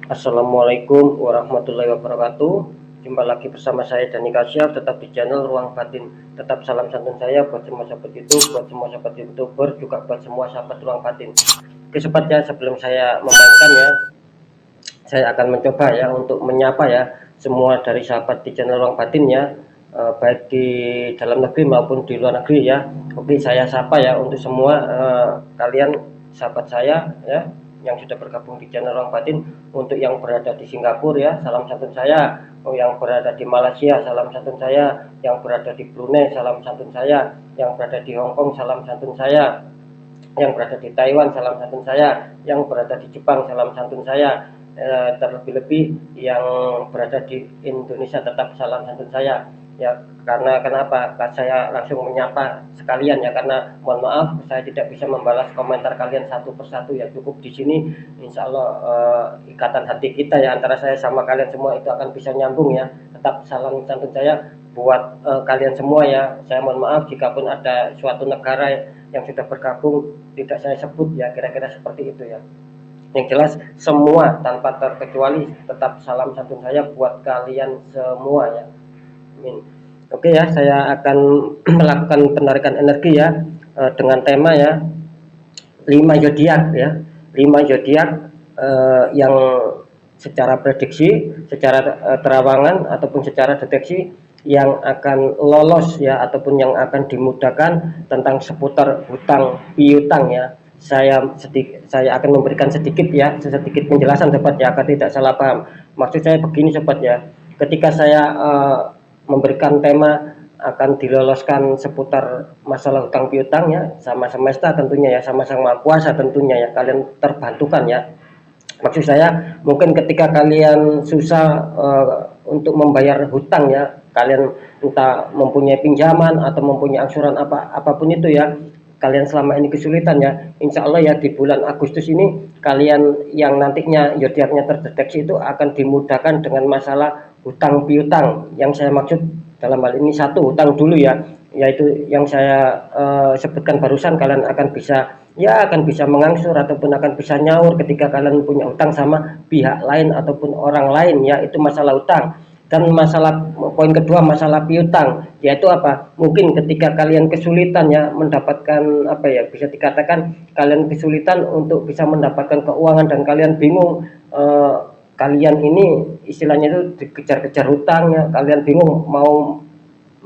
Assalamualaikum warahmatullahi wabarakatuh. Jumpa lagi bersama saya Dani Kasyaf, tetap di channel Ruang Batin. Tetap salam santun saya buat semua sahabat YouTube, buat semua sahabat YouTuber, juga buat semua sahabat Ruang Batin. Oke sobat ya, sebelum saya memainkan ya, saya akan mencoba ya untuk menyapa ya semua dari sahabat di channel Ruang Batin ya, baik di dalam negeri maupun di luar negeri ya. Oke, saya sapa ya untuk semua kalian sahabat saya ya yang sudah bergabung di channel Ruang Batin. Untuk yang berada di Singapura ya, salam santun saya. Yang berada di Malaysia, salam santun saya. Yang berada di Brunei, salam santun saya. Yang berada di Hong Kong, salam santun saya. Yang berada di Taiwan, salam santun saya. Yang berada di Jepang, salam santun saya. Terlebih-lebih yang berada di Indonesia, tetap salam santun saya ya. Karena kenapa saya langsung menyapa sekalian ya, karena mohon maaf saya tidak bisa membalas komentar kalian satu persatu ya. Cukup di sini insya Allah ikatan hati kita ya antara saya sama kalian semua itu akan bisa nyambung ya. Tetap salam santun saya buat kalian semua ya. Saya mohon maaf jika pun ada suatu negara yang sudah bergabung tidak saya sebut ya, kira-kira seperti itu ya. Yang jelas semua tanpa terkecuali tetap salam santun saya buat kalian semua ya. Amin. Oke ya, saya akan melakukan penarikan energi ya dengan tema ya 5 zodiak ya. 5 zodiak yang secara prediksi, secara terawangan ataupun secara deteksi yang akan lolos ya ataupun yang akan dimudahkan tentang seputar hutang piutang ya. Saya akan memberikan sedikit ya, sedikit penjelasan sobat ya agar tidak salah paham. Maksud saya begini sobat ya. Ketika saya memberikan tema akan diloloskan seputar masalah hutang piutang ya, sama semesta tentunya ya, sama sang maha kuasa tentunya ya, kalian terbantukan ya. Maksud saya mungkin ketika kalian susah untuk membayar hutang ya, kalian entah mempunyai pinjaman atau mempunyai angsuran apapun itu ya, kalian selama ini kesulitan ya, insya Allah ya di bulan Agustus ini kalian yang nantinya zodiaknya terdeteksi itu akan dimudahkan dengan masalah hutang piutang. Yang saya maksud dalam hal ini satu hutang dulu ya, yaitu yang saya sebutkan barusan. Kalian akan bisa ya akan bisa mengangsur ataupun akan bisa nyaur ketika kalian punya hutang sama pihak lain ataupun orang lain ya, itu masalah hutang. Dan masalah poin kedua masalah piutang, yaitu apa, mungkin ketika kalian kesulitan ya mendapatkan apa ya, bisa dikatakan kalian kesulitan untuk bisa mendapatkan keuangan dan kalian bingung kalian ini istilahnya itu dikejar-kejar hutang ya, kalian bingung mau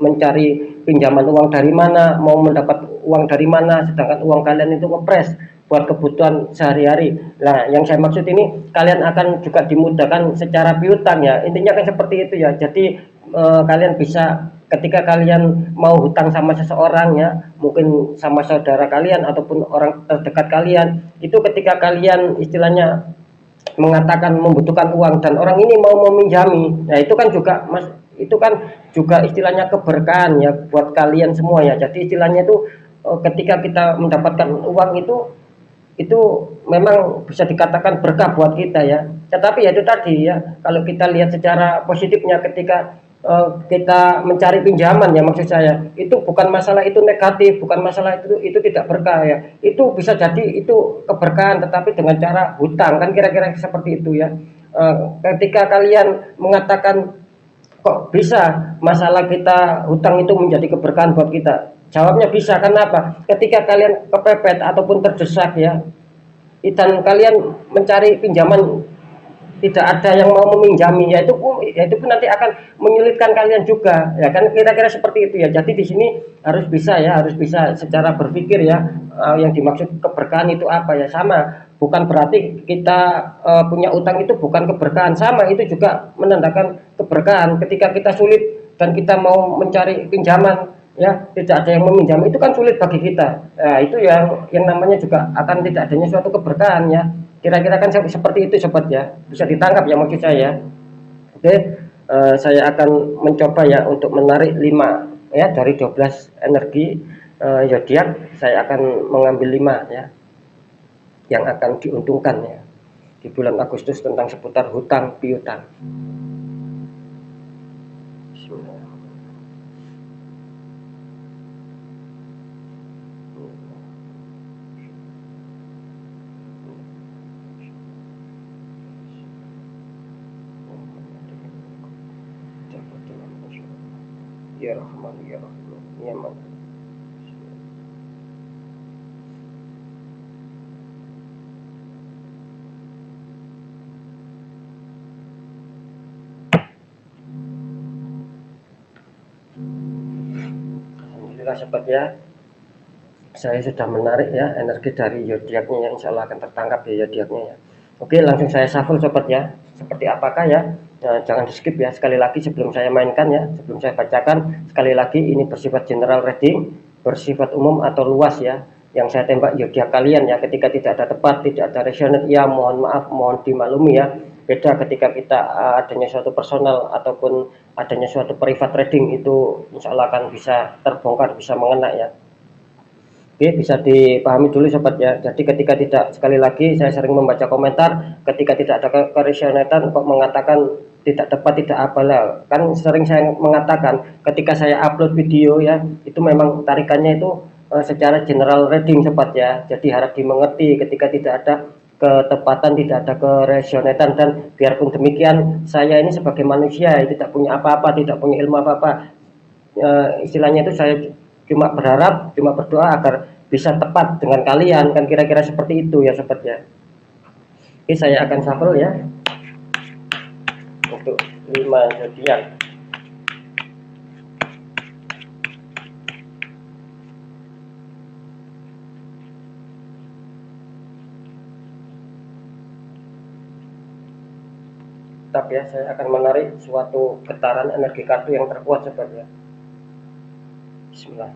mencari pinjaman uang dari mana, mau mendapat uang dari mana, sedangkan uang kalian itu ngepres buat kebutuhan sehari-hari. Nah, yang saya maksud ini kalian akan juga dimudahkan secara piutang ya. Intinya kan seperti itu ya. Jadi kalian bisa ketika kalian mau hutang sama seseorang ya, mungkin sama saudara kalian ataupun orang terdekat kalian, itu ketika kalian istilahnya mengatakan membutuhkan uang dan orang ini mau meminjami, nah itu kan juga mas, itu kan juga istilahnya keberkahan ya buat kalian semua ya. Jadi istilahnya itu ketika kita mendapatkan uang itu memang bisa dikatakan berkah buat kita ya. Tetapi ya itu tadi ya, kalau kita lihat secara positifnya ketika kita mencari pinjaman ya, maksud saya itu bukan masalah itu negatif, bukan masalah itu tidak berkah ya. Itu bisa jadi itu keberkahan tetapi dengan cara hutang, kan kira-kira seperti itu ya. Ketika kalian mengatakan kok bisa masalah kita hutang itu menjadi keberkahan buat kita, jawabnya bisa. Kenapa? Ketika kalian kepepet ataupun terdesak ya, dan kalian mencari pinjaman tidak ada yang mau meminjami, yaitu pun nanti akan menyulitkan kalian juga ya, kan kira-kira seperti itu ya. Jadi di sini harus bisa ya, harus bisa secara berpikir ya, yang dimaksud keberkahan itu apa ya. Sama, bukan berarti kita punya utang itu bukan keberkahan, sama itu juga menandakan keberkahan. Ketika kita sulit dan kita mau mencari pinjaman ya, tidak ada yang meminjam, itu kan sulit bagi kita. Nah, itu yang namanya juga akan tidak adanya suatu keberkahan ya. Kira-kira kan seperti itu sobat ya, bisa ditangkap ya maksud saya. Oke, saya akan mencoba ya untuk menarik 5 ya dari 12 energi zodiak. Saya akan mengambil 5 ya yang akan diuntungkan ya di bulan Agustus tentang seputar hutang piutang. Ya Rahman ya Rahim ya Man. Alhamdulillah sobat ya, saya sudah menarik ya energi dari zodiaknya ya, insya Allah akan tertangkap ya zodiaknya ya. Oke, langsung saya shuffle sobat ya. Seperti apakah ya? Nah, jangan di skip ya. Sekali lagi sebelum saya mainkan ya, sebelum saya bacakan, sekali lagi ini bersifat general reading, bersifat umum atau luas ya. Yang saya tembak zodiak kalian ya. Ketika tidak ada tepat, tidak ada resonate ya, mohon maaf, mohon dimaklumi ya. Beda ketika kita adanya suatu personal ataupun adanya suatu private reading, itu insya Allah akan bisa terbongkar, bisa mengena ya. Oke, bisa dipahami dulu sobat ya. Jadi ketika tidak, sekali lagi saya sering membaca komentar, ketika tidak ada keresionatan kok mengatakan tidak tepat, tidak apalah. Kan sering saya mengatakan ketika saya upload video ya, itu memang tarikannya itu secara general reading sobat ya. Jadi harap dimengerti ketika tidak ada ketepatan, tidak ada keresionatan, dan biarpun demikian saya ini sebagai manusia tidak punya apa-apa, tidak punya ilmu apa-apa. Istilahnya itu saya cuma berharap, cuma berdoa agar bisa tepat dengan kalian, kan kira-kira seperti itu ya sobat ya. Oke, saya akan shuffle ya untuk 5 zodiak. Tetap ya, saya akan menarik suatu getaran energi kartu yang terkuat sobat ya. Bismillah.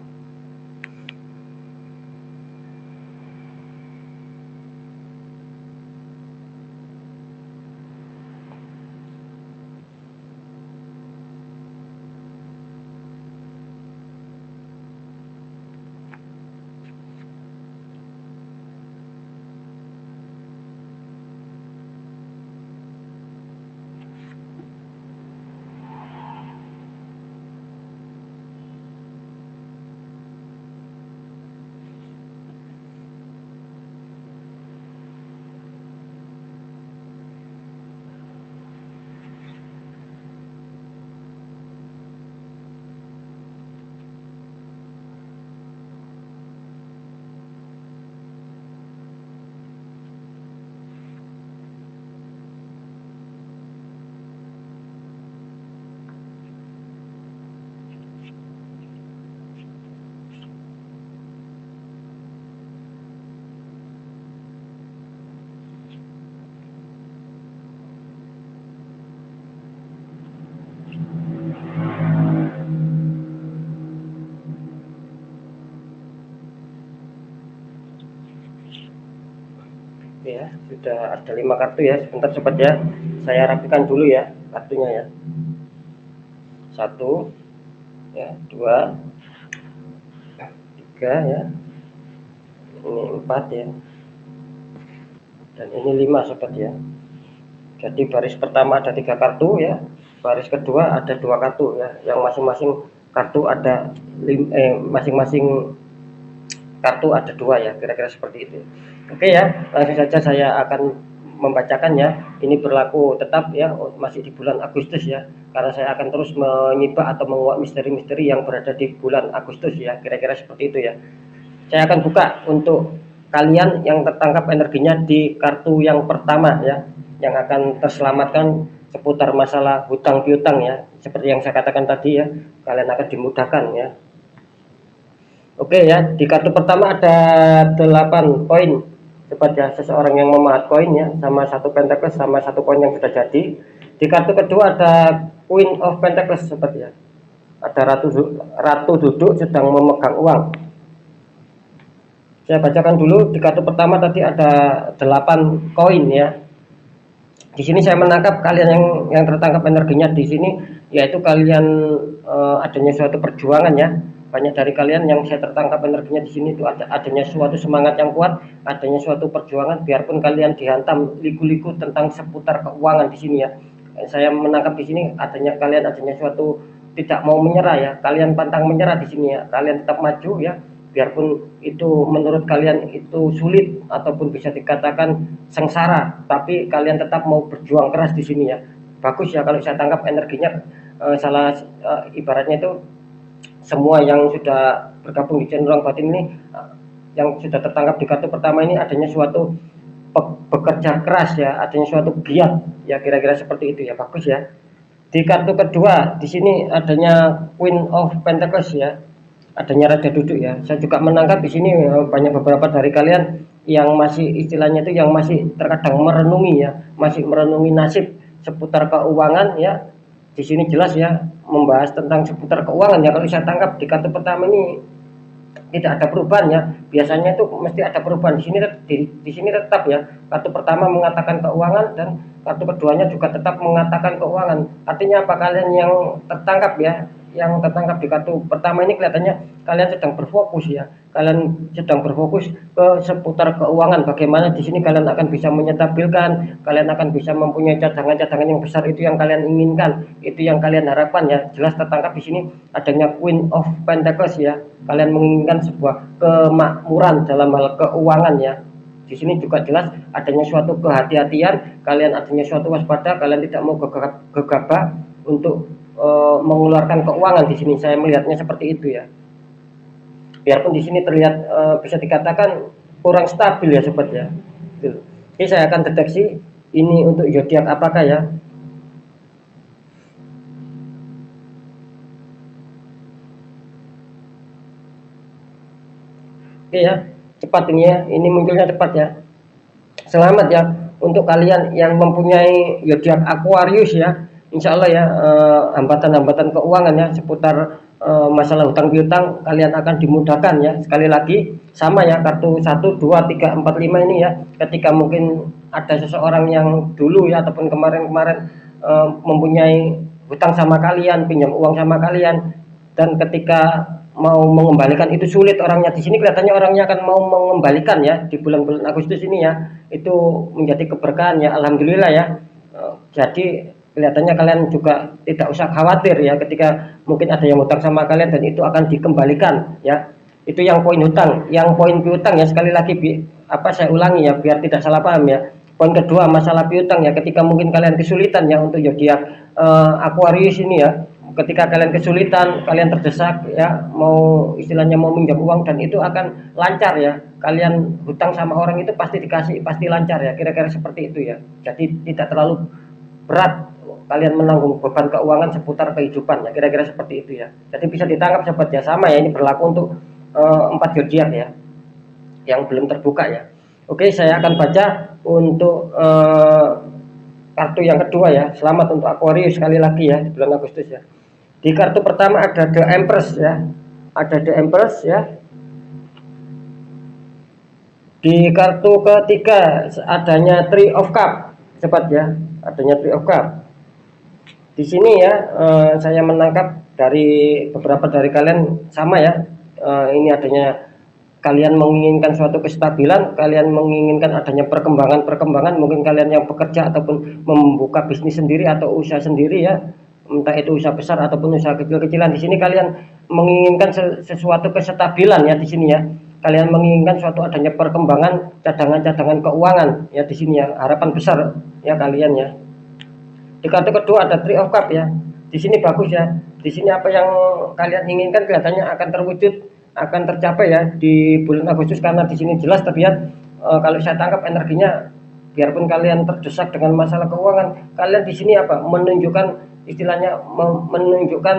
Ya, sudah ada 5 kartu ya. Sebentar sobat ya, saya rapikan dulu ya kartunya ya. 1 ya, 2, 3 ya, ini 4 ya, dan ini 5 sobat ya. Jadi baris pertama ada 3 kartu ya, baris kedua ada 2 kartu ya, yang masing-masing kartu ada masing-masing kartu ada 2 ya, kira-kira seperti itu. Oke ya, langsung saja saya akan membacakannya. Ini berlaku tetap ya, masih di bulan Agustus ya, karena saya akan terus menyibak atau menguak misteri-misteri yang berada di bulan Agustus ya, kira-kira seperti itu ya. Saya akan buka untuk kalian yang tertangkap energinya di kartu yang pertama ya, yang akan terselamatkan seputar masalah hutang piutang ya, seperti yang saya katakan tadi ya, kalian akan dimudahkan ya. Oke ya, di kartu pertama ada 8 koin sobat ya, seseorang yang memahat koin ya, sama 1 pentacles sama 1 koin yang sudah jadi. Di kartu kedua ada Queen of Pentacles sobat ya, ada ratu duduk sedang memegang uang. Saya bacakan dulu. Di kartu pertama tadi ada 8 koin ya. Di sini saya menangkap kalian yang tertangkap energinya di sini, yaitu kalian adanya suatu perjuangan ya. Banyak dari kalian yang saya tertangkap energinya di sini itu adanya suatu semangat yang kuat, adanya suatu perjuangan, biarpun kalian dihantam liku-liku tentang seputar keuangan di sini ya. Saya menangkap di sini adanya suatu tidak mau menyerah ya. Kalian pantang menyerah di sini ya. Kalian tetap maju ya. Biarpun itu menurut kalian itu sulit ataupun bisa dikatakan sengsara, tapi kalian tetap mau berjuang keras di sini ya. Bagus ya kalau saya tangkap energinya, ibaratnya itu semua yang sudah bergabung di channel Ruang Batin ini, yang sudah tertangkap di kartu pertama ini adanya suatu bekerja keras ya, adanya suatu giat ya, kira-kira seperti itu ya. Bagus ya. Di kartu kedua di sini adanya Queen of Pentacles ya, adanya Raja Duduk ya. Saya juga menangkap di sini banyak beberapa dari kalian yang masih istilahnya itu yang masih terkadang merenungi ya, masih merenungi nasib seputar keuangan ya. Di sini jelas ya membahas tentang seputar keuangan ya. Kalau saya tangkap di kartu pertama ini tidak ada perubahan ya, biasanya itu mesti ada perubahan. Di sini tetap ya, kartu pertama mengatakan keuangan dan kartu keduanya juga tetap mengatakan keuangan. Artinya apa, kalian yang tertangkap ya, yang tertangkap di kartu pertama ini kelihatannya kalian sedang berfokus ya, kalian sedang berfokus ke seputar keuangan. Bagaimana di sini kalian akan bisa menyetabilkan, kalian akan bisa mempunyai cadangan-cadangan yang besar, itu yang kalian inginkan, itu yang kalian harapkan ya. Jelas tertangkap di sini adanya Queen of Pentacles ya, kalian menginginkan sebuah kemakmuran dalam hal keuangan ya. Di sini juga jelas adanya suatu kehati-hatian, kalian adanya suatu waspada, kalian tidak mau gegabah untuk mengeluarkan keuangan. Di sini saya melihatnya seperti itu ya. Biarpun di sini terlihat bisa dikatakan kurang stabil ya sobat ya. Oke, saya akan deteksi ini untuk zodiak apakah ya. Oke ya, cepat ini ya, ini munculnya cepat ya. Selamat ya untuk kalian yang mempunyai zodiak Aquarius ya. Insya Allah ya, hambatan-hambatan keuangan ya seputar masalah hutang piutang kalian akan dimudahkan ya. Sekali lagi sama ya, kartu 1, 2, 3, 4, 5 ini ya, ketika mungkin ada seseorang yang dulu ya ataupun kemarin-kemarin mempunyai hutang sama kalian, pinjam uang sama kalian, dan ketika mau mengembalikan itu sulit orangnya. Di sini kelihatannya orangnya akan mau mengembalikan ya di bulan-bulan Agustus ini ya. Itu menjadi keberkahan ya, alhamdulillah ya. Jadi kelihatannya kalian juga tidak usah khawatir ya ketika mungkin ada yang hutang sama kalian dan itu akan dikembalikan ya. Itu yang poin hutang, yang poin piutang ya, sekali lagi saya ulangi ya biar tidak salah paham ya. Poin kedua masalah piutang ya, ketika mungkin kalian kesulitan ya untuk zodiak Aquarius ini ya, ketika kalian kesulitan, kalian terdesak ya, mau istilahnya mau minjam uang dan itu akan lancar ya, kalian hutang sama orang itu pasti dikasih, pasti lancar ya, kira-kira seperti itu ya. Jadi tidak terlalu berat kalian menanggung beban keuangan seputar kehidupan ya, kira-kira seperti itu ya. Jadi bisa ditangkap sobat ya, sama ya, ini berlaku untuk 4 zodiak ya yang belum terbuka ya. Oke, saya akan baca untuk kartu yang kedua ya. Selamat untuk Aquarius sekali lagi ya di bulan Agustus ya. Di kartu pertama ada The Empress ya, ada The Empress ya. Di kartu ketiga adanya Three of Cup, cepat ya, adanya Three of Cup. Di sini ya, saya menangkap dari beberapa dari kalian sama ya, ini adanya kalian menginginkan suatu kestabilan, kalian menginginkan adanya perkembangan, mungkin kalian yang bekerja ataupun membuka bisnis sendiri atau usaha sendiri ya, entah itu usaha besar ataupun usaha kecil-kecilan. Di sini kalian menginginkan sesuatu kestabilan ya, di sini ya. Kalian menginginkan suatu adanya perkembangan, cadangan-cadangan keuangan ya, di sini ya, harapan besar ya kalian ya. Di kartu kedua ada Three of Cup ya. Di sini bagus ya. Di sini apa yang kalian inginkan kelihatannya akan terwujud, akan tercapai ya di bulan Agustus, karena di sini jelas terlihat kalau saya tangkap energinya, biarpun kalian terdesak dengan masalah keuangan, kalian di sini menunjukkan istilahnya menunjukkan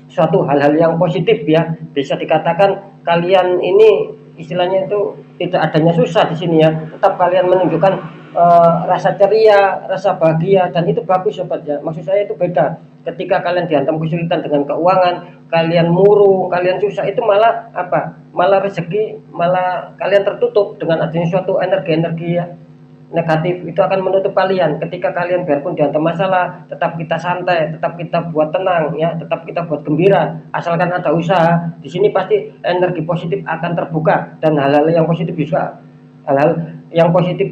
suatu hal-hal yang positif ya. Bisa dikatakan kalian ini istilahnya itu tidak adanya susah di sini ya. Tetap kalian menunjukkan rasa ceria, rasa bahagia, dan itu bagus sobat ya. Maksud saya itu beda. Ketika kalian dihantam kesulitan dengan keuangan, kalian murung, kalian susah, itu malah malah rezeki, malah kalian tertutup dengan adanya suatu energi-energi ya negatif, itu akan menutup kalian. Ketika kalian biarpun dihantam masalah, tetap kita santai, tetap kita buat tenang ya, tetap kita buat gembira, asalkan ada usaha. Di sini pasti energi positif akan terbuka, dan hal-hal yang positif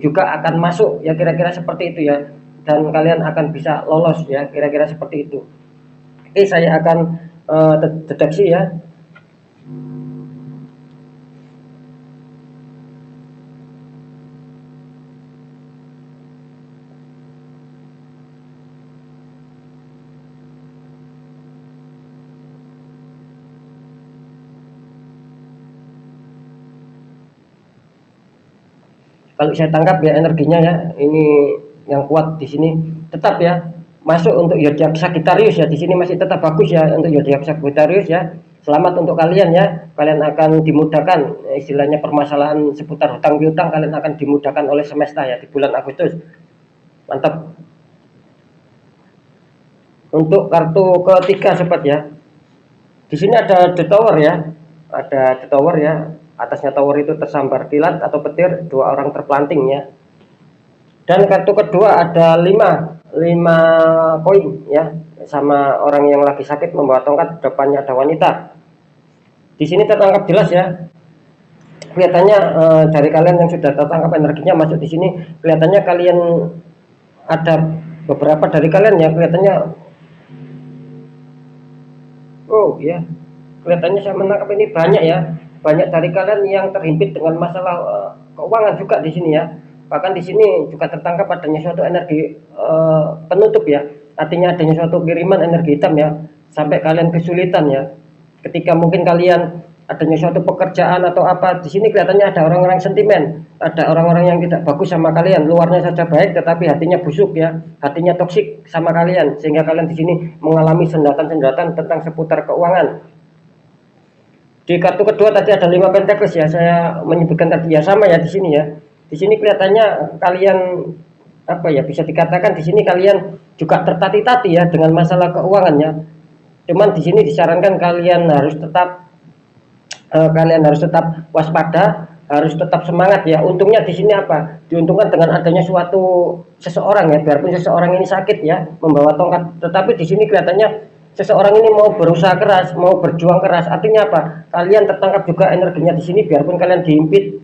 juga akan masuk ya, kira-kira seperti itu ya, dan kalian akan bisa lolos ya, kira-kira seperti itu. Oke, saya akan deteksi ya. kalau saya tangkap ya energinya ya, ini yang kuat di sini tetap ya masuk untuk zodiak Sagittarius ya, di sini masih tetap bagus ya untuk zodiak Sagittarius ya. Selamat untuk kalian ya, kalian akan dimudahkan istilahnya permasalahan seputar hutang piutang, kalian akan dimudahkan oleh semesta ya di bulan Agustus. Mantap. Untuk kartu ketiga sobat ya, di sini ada The Tower ya, ada The Tower ya. Atasnya tower itu tersambar kilat atau petir, 2 orang terpelanting ya. Dan kartu kedua ada 5 koin ya, sama orang yang lagi sakit membawa tongkat, depannya ada wanita. Di sini tertangkap jelas ya. Kelihatannya dari kalian yang sudah tertangkap energinya masuk di sini, kelihatannya kalian ada beberapa dari kalian ya, kelihatannya ya, kelihatannya saya menangkap ini banyak ya. Banyak dari kalian yang terhimpit dengan masalah keuangan juga di sini ya. Bahkan di sini juga tertangkap adanya suatu energi penutup ya. Artinya adanya suatu kiriman energi hitam ya. Sampai kalian kesulitan ya. Ketika mungkin kalian adanya suatu pekerjaan atau apa, di sini kelihatannya ada orang-orang sentimen, ada orang-orang yang tidak bagus sama kalian. Luarnya saja baik tetapi hatinya busuk ya. Hatinya toksik sama kalian, sehingga kalian di sini mengalami sendatan-sendatan tentang seputar keuangan. Di kartu kedua tadi ada 5 Pentacles ya, saya menyebutkan tadi ya, sama ya di sini ya. Di sini kelihatannya kalian apa ya, bisa dikatakan di sini kalian juga tertati-tati ya dengan masalah keuangannya. Cuman di sini disarankan kalian harus tetap waspada, harus tetap semangat ya. Untungnya di sini apa? Diuntungkan dengan adanya suatu seseorang ya, biarpun seseorang ini sakit ya, membawa tongkat, tetapi di sini kelihatannya seseorang ini mau berusaha keras, mau berjuang keras. Artinya apa? Kalian tertangkap juga energinya di sini, biarpun kalian dihimpit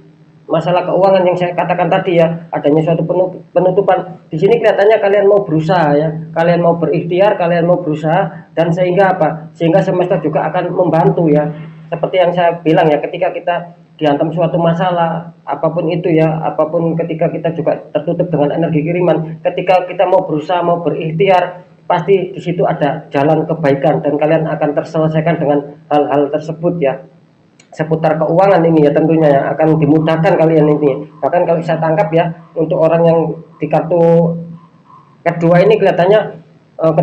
masalah keuangan yang saya katakan tadi ya, adanya suatu penutupan. Di sini kelihatannya kalian mau berusaha ya, kalian mau berikhtiar, kalian mau berusaha, dan sehingga apa? Sehingga semesta juga akan membantu ya. Seperti yang saya bilang ya, ketika kita dihantam suatu masalah apapun itu ya, apapun, ketika kita juga tertutup dengan energi kiriman, ketika kita mau berusaha, mau berikhtiar, pasti di situ ada jalan kebaikan dan kalian akan terselesaikan dengan hal-hal tersebut ya. Seputar keuangan ini ya tentunya ya, akan dimudahkan kalian ini. Bahkan kalau saya tangkap ya, untuk orang yang di kartu kedua ini kelihatannya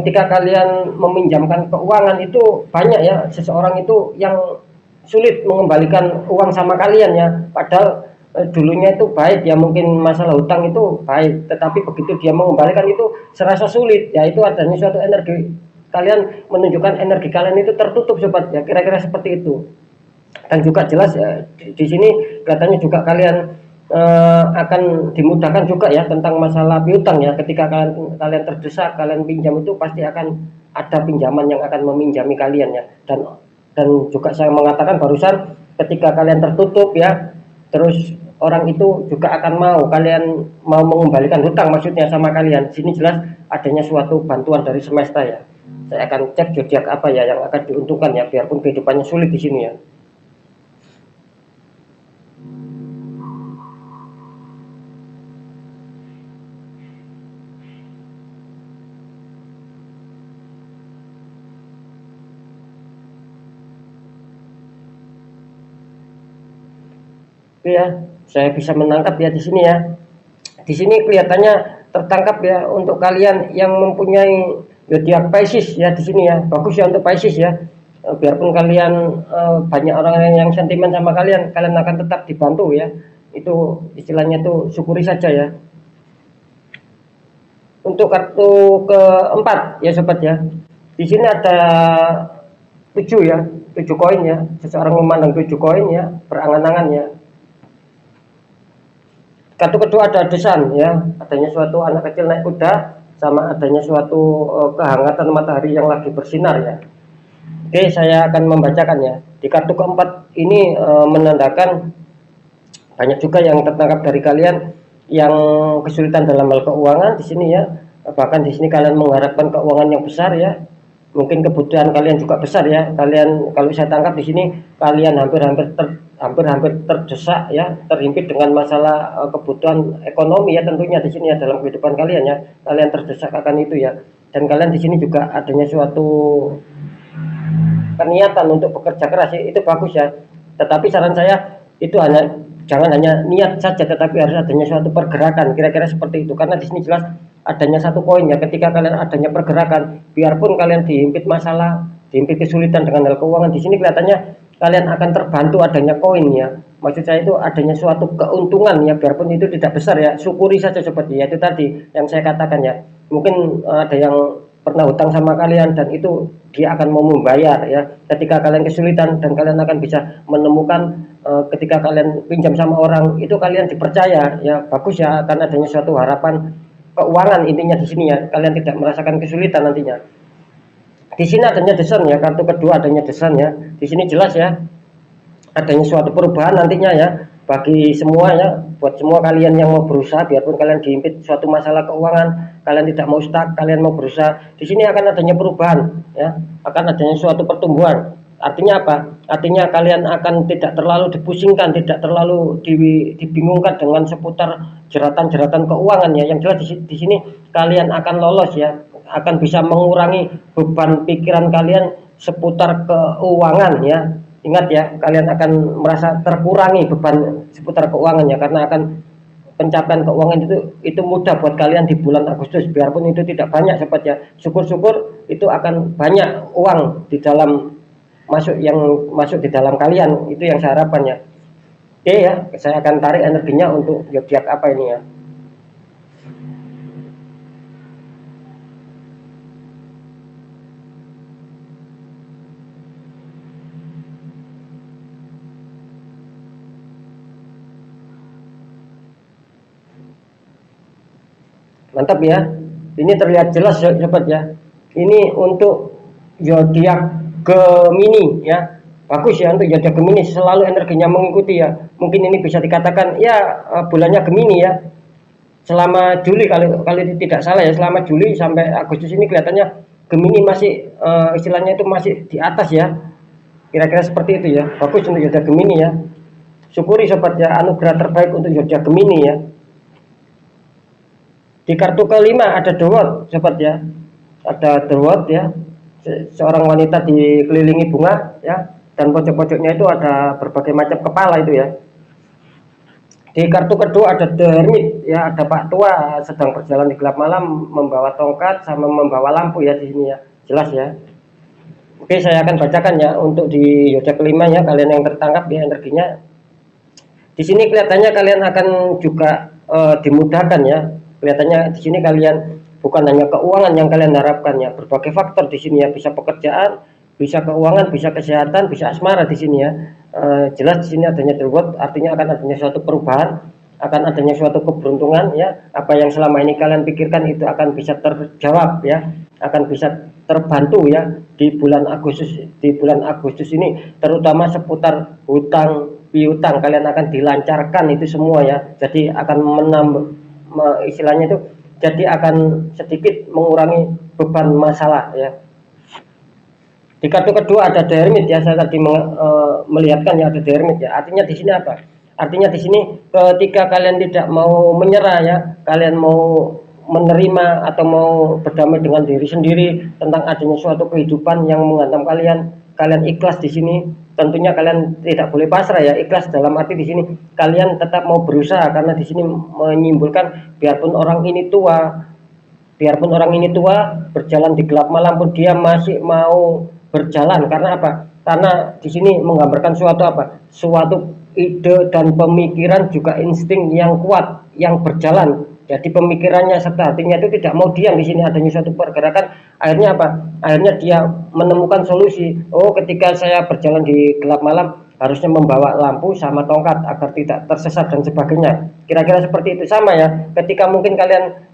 ketika kalian meminjamkan keuangan itu banyak ya, seseorang itu yang sulit mengembalikan uang sama kalian ya, padahal dulunya itu baik ya, mungkin masalah hutang itu baik, tetapi begitu dia mengembalikan itu serasa sulit ya. Itu adanya suatu energi, kalian menunjukkan energi kalian itu tertutup sobat ya, kira-kira seperti itu. Dan juga jelas ya, di sini kelihatannya juga kalian akan dimudahkan juga ya tentang masalah piutang ya. Ketika kalian terdesak, kalian pinjam, itu pasti akan ada pinjaman yang akan meminjami kalian ya. Dan juga saya mengatakan barusan, ketika kalian tertutup ya, terus orang itu juga akan kalian mau mengembalikan hutang maksudnya sama kalian. Sini jelas adanya suatu bantuan dari semesta ya. Saya akan cek zodiak apa ya yang akan diuntungkan ya, biarpun kehidupannya sulit di sini ya. Ya, saya bisa menangkap ya di sini ya. Di sini kelihatannya tertangkap ya untuk kalian yang mempunyai zodiak Pisces ya, di sini ya. Bagus ya untuk Pisces ya. Biarpun kalian banyak orang yang sentimen sama kalian, kalian akan tetap dibantu ya. Itu istilahnya tuh syukuri saja ya. Untuk kartu keempat ya sobat ya. Di sini ada 7 ya, 7 koin ya. Seseorang memandang 7 koin ya, berangan-angan ya. Kartu kedua ada desan ya, adanya suatu anak kecil naik kuda, sama adanya suatu kehangatan matahari yang lagi bersinar ya. Oke, saya akan membacakan ya. Di kartu keempat ini menandakan banyak juga yang tertangkap dari kalian yang kesulitan dalam hal keuangan di sini ya. Bahkan di sini kalian mengharapkan keuangan yang besar ya. Mungkin kebutuhan kalian juga besar ya. Kalian, kalau saya tangkap di sini, kalian hampir terdesak ya, terhimpit dengan masalah kebutuhan ekonomi ya tentunya di sini ya, dalam kehidupan kalian ya. Kalian terdesak akan itu ya. Dan kalian di sini juga adanya suatu niatan untuk bekerja keras ya, itu bagus ya. Tetapi saran saya itu hanya jangan hanya niat saja, tetapi harus adanya suatu pergerakan, kira-kira seperti itu. Karena di sini jelas adanya satu poin ya, ketika kalian adanya pergerakan, biarpun kalian dihimpit masalah, dihimpit kesulitan dengan hal keuangan, di sini kelihatannya kalian akan terbantu adanya koin ya. Maksud saya itu adanya suatu keuntungan ya, biarpun itu tidak besar ya, syukuri saja seperti ya, itu tadi yang saya katakan ya. Mungkin ada yang pernah hutang sama kalian dan itu dia akan mau membayar ya. Ketika kalian kesulitan dan kalian akan bisa menemukan ketika kalian pinjam sama orang itu kalian dipercaya ya, bagus ya, karena adanya suatu harapan keuangan intinya di sini ya, kalian tidak merasakan kesulitan nantinya. Di sini adanya desain ya, kartu kedua adanya desain ya. Di sini jelas ya, adanya suatu perubahan nantinya ya bagi semua ya, buat semua kalian yang mau berusaha, biarpun kalian dihimpit suatu masalah keuangan, kalian tidak mau stuck, kalian mau berusaha, di sini akan adanya perubahan ya, akan adanya suatu pertumbuhan. Artinya apa? Artinya kalian akan tidak terlalu dipusingkan, tidak terlalu dibingungkan dengan seputar jeratan-jeratan keuangan ya. Yang jelas di sini kalian akan lolos ya, akan bisa mengurangi beban pikiran kalian seputar keuangan ya. Ingat ya, kalian akan merasa terkurangi beban seputar keuangan ya, karena akan pencapaian keuangan itu mudah buat kalian di bulan Agustus, biarpun itu tidak banyak sobat ya. Syukur-syukur itu akan banyak uang di dalam masuk di dalam kalian, itu yang saya harapkan ya. Oke ya, saya akan tarik energinya untuk zodiak apa ini ya. Mantap ya, ini terlihat jelas sobat ya, ini untuk zodiak Gemini ya, bagus ya untuk zodiak Gemini, selalu energinya mengikuti ya. Mungkin ini bisa dikatakan ya bulannya Gemini ya, selama Juli kali tidak salah ya, selama Juli sampai Agustus ini kelihatannya Gemini masih istilahnya itu masih di atas ya, kira-kira seperti itu ya. Bagus untuk zodiak Gemini ya, syukuri sobat ya, anugerah terbaik untuk zodiak Gemini ya. Di kartu kelima ada The World sobat ya, ada The World ya, seorang wanita dikelilingi bunga ya, dan pojok-pojoknya itu ada berbagai macam kepala itu ya. Di kartu kedua ada The Hermit ya, ada Pak Tua sedang berjalan di gelap malam membawa tongkat sama membawa lampu ya di sini ya, jelas ya. Oke, saya akan bacakan ya untuk di zodiak kelima ya, kalian yang tertangkap ya energinya. Di sini kelihatannya kalian akan juga dimudahkan ya. Kelihatannya di sini kalian bukan hanya keuangan yang kalian harapkan ya, berbagai faktor di sini ya, bisa pekerjaan, bisa keuangan, bisa kesehatan, bisa asmara di sini ya. Jelas di sini adanya The World, artinya akan adanya suatu perubahan, akan adanya suatu keberuntungan ya. Apa yang selama ini kalian pikirkan itu akan bisa terjawab ya, akan bisa terbantu ya di bulan Agustus ini, terutama seputar hutang piutang kalian akan dilancarkan itu semua ya. Jadi akan menambah istilahnya itu, jadi akan sedikit mengurangi beban masalah ya. Di kartu kedua ada The Hermit ya, saya tadi melihatkan ya, ada The Hermit ya. Artinya di sini apa? Artinya di sini ketika kalian tidak mau menyerah ya, kalian mau menerima atau mau berdamai dengan diri sendiri tentang adanya suatu kehidupan yang menghantam kalian, kalian ikhlas di sini. Tentunya kalian tidak boleh pasrah ya, ikhlas dalam arti di sini kalian tetap mau berusaha, karena di sini menyimpulkan biarpun orang ini tua berjalan di gelap malam pun dia masih mau berjalan. Karena apa? Karena di sini menggambarkan suatu ide dan pemikiran, juga insting yang kuat yang berjalan. Jadi pemikirannya serta hatinya itu tidak mau diam. Di sini adanya suatu pergerakan. Akhirnya apa? Akhirnya dia menemukan solusi. Oh, ketika saya berjalan di gelap malam harusnya membawa lampu sama tongkat agar tidak tersesat dan sebagainya. Kira-kira seperti itu. Sama ya, ketika mungkin kalian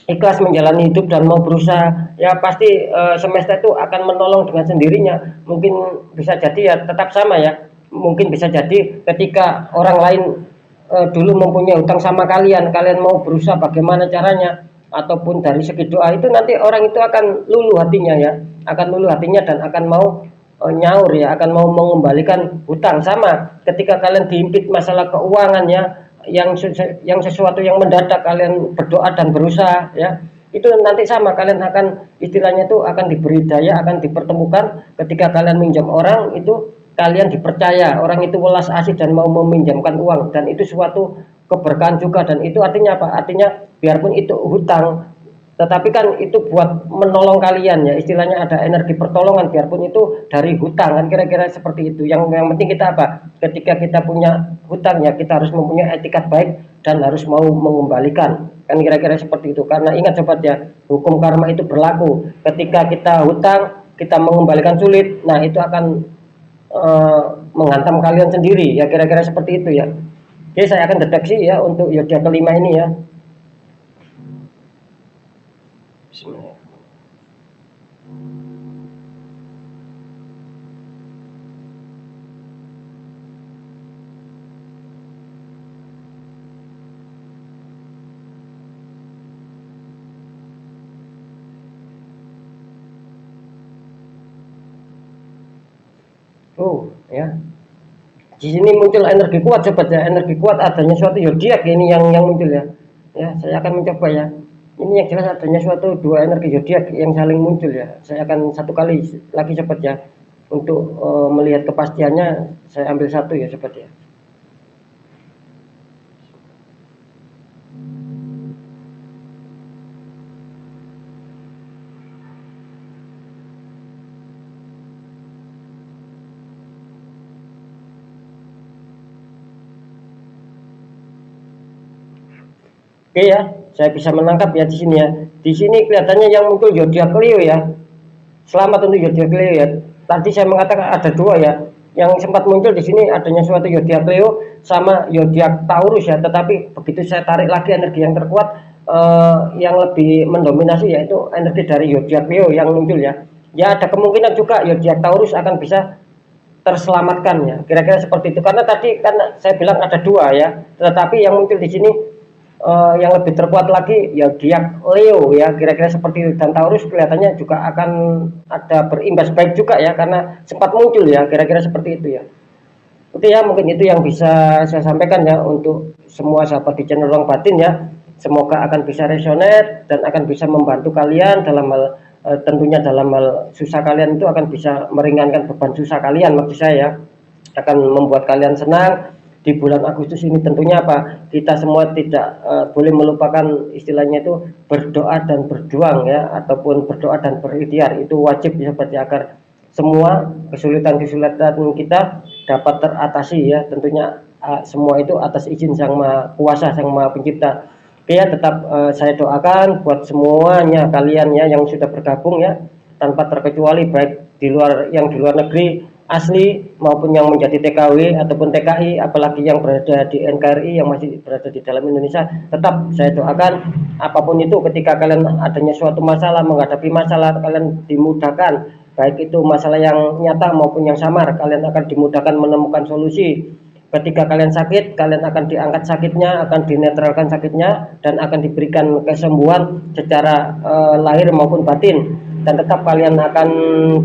ikhlas menjalani hidup dan mau berusaha ya, pasti semesta itu akan menolong dengan sendirinya. Mungkin bisa jadi ya tetap sama ya, mungkin bisa jadi ketika orang lain dulu mempunyai hutang sama kalian mau berusaha bagaimana caranya, ataupun dari segi doa itu nanti orang itu akan luluh hatinya ya, dan akan mau nyaur ya, akan mau mengembalikan hutang. Sama ketika kalian diimpit masalah keuangan ya, yang sesuatu yang mendadak, kalian berdoa dan berusaha ya, itu nanti sama, kalian akan istilahnya itu akan diberi daya, akan dipertemukan. Ketika kalian minjam orang itu kalian dipercaya, orang itu welas asih dan mau meminjamkan uang, dan itu suatu keberkahan juga. Dan itu artinya apa? Artinya biarpun itu hutang, tetapi kan itu buat menolong kalian ya, istilahnya ada energi pertolongan biarpun itu dari hutang, kan kira-kira seperti itu. Yang penting kita apa? Ketika kita punya hutang ya, kita harus mempunyai etikat baik dan harus mau mengembalikan, kan kira-kira seperti itu. Karena ingat sobat ya, hukum karma itu berlaku. Ketika kita hutang, kita mengembalikan sulit, nah itu akan menghantam kalian sendiri ya, kira-kira seperti itu ya. Oke, saya akan deteksi ya untuk zodiak kelima ini ya. Bismillah. Oh ya, di sini muncul energi kuat sobat ya, energi kuat adanya suatu zodiak ini yang muncul ya. Ya, saya akan mencoba ya. Ini yang jelas adanya suatu dua energi zodiak yang saling muncul ya. Saya akan satu kali lagi sobat ya. Untuk melihat kepastiannya, saya ambil satu ya sobat ya. Oke ya, saya bisa menangkap ya di sini ya. Di sini kelihatannya yang muncul zodiak Leo ya. Selamat untuk zodiak Leo ya. Tadi saya mengatakan ada dua ya. Yang sempat muncul di sini adanya suatu zodiak Leo sama zodiak Taurus ya. Tetapi begitu saya tarik lagi energi yang terkuat, yang lebih mendominasi yaitu energi dari zodiak Leo yang muncul ya. Ya ada kemungkinan juga zodiak Taurus akan bisa terselamatkan ya. Kira-kira seperti itu. Karena tadi kan saya bilang ada dua ya. Tetapi yang muncul di sini yang lebih terkuat lagi ya zodiak Leo ya, kira-kira seperti itu. Dan Taurus kelihatannya juga akan ada berimbas baik juga ya, karena sempat muncul ya, kira-kira seperti itu ya. Oke ya, mungkin itu yang bisa saya sampaikan ya untuk semua sahabat di channel Ruang Batin ya. Semoga akan bisa resonate dan akan bisa membantu kalian dalam hal tentunya dalam hal susah kalian itu akan bisa meringankan beban susah kalian, maksud saya akan membuat kalian senang. Di bulan Agustus ini tentunya apa, kita semua tidak boleh melupakan istilahnya itu berdoa dan berjuang ya, ataupun berdoa dan berikhtiar, itu wajib ya seperti agar semua kesulitan-kesulitan kita dapat teratasi ya, tentunya semua itu atas izin Sang Maha Kuasa, Sang Maha Pencipta. Oke ya, tetap saya doakan buat semuanya kalian ya yang sudah bergabung ya, tanpa terkecuali baik di luar, yang di luar negeri asli maupun yang menjadi TKW ataupun TKI, apalagi yang berada di NKRI yang masih berada di dalam Indonesia. Tetap saya doakan apapun itu, ketika kalian adanya suatu masalah, menghadapi masalah, kalian dimudahkan, baik itu masalah yang nyata maupun yang samar, kalian akan dimudahkan menemukan solusi. Ketika kalian sakit, kalian akan diangkat sakitnya, akan dinetralkan sakitnya, dan akan diberikan kesembuhan secara lahir maupun batin. Dan tetap kalian akan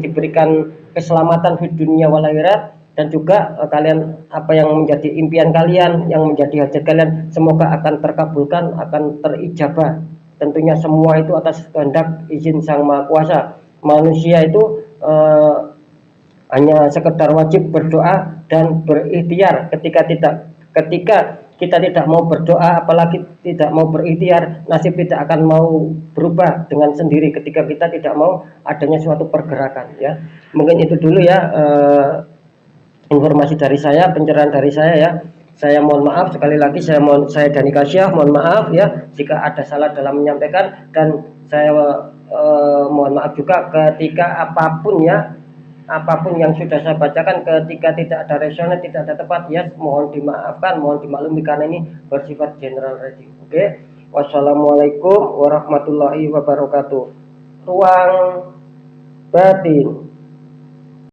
diberikan keselamatan di dunia wal akhirat, dan juga kalian apa yang menjadi impian kalian, yang menjadi hajat kalian, semoga akan terkabulkan, akan terijabah. Tentunya semua itu atas kehendak izin Sang Maha Kuasa. Manusia itu hanya sekedar wajib berdoa dan berikhtiar. Ketika kita tidak mau berdoa, apalagi tidak mau berikhtiar, nasib tidak akan mau berubah dengan sendiri ketika kita tidak mau adanya suatu pergerakan ya. Mungkin itu dulu ya informasi dari saya, pencerahan dari saya ya. Saya mohon maaf sekali lagi, saya Dani Kasyaf mohon maaf ya jika ada salah dalam menyampaikan, dan saya mohon maaf juga ketika apapun yang sudah saya bacakan ketika tidak ada resonance, tidak ada tepat ya, mohon dimaafkan, mohon dimaklumi karena ini bersifat general reading. Oke. Wassalamualaikum warahmatullahi wabarakatuh. Ruang Batin.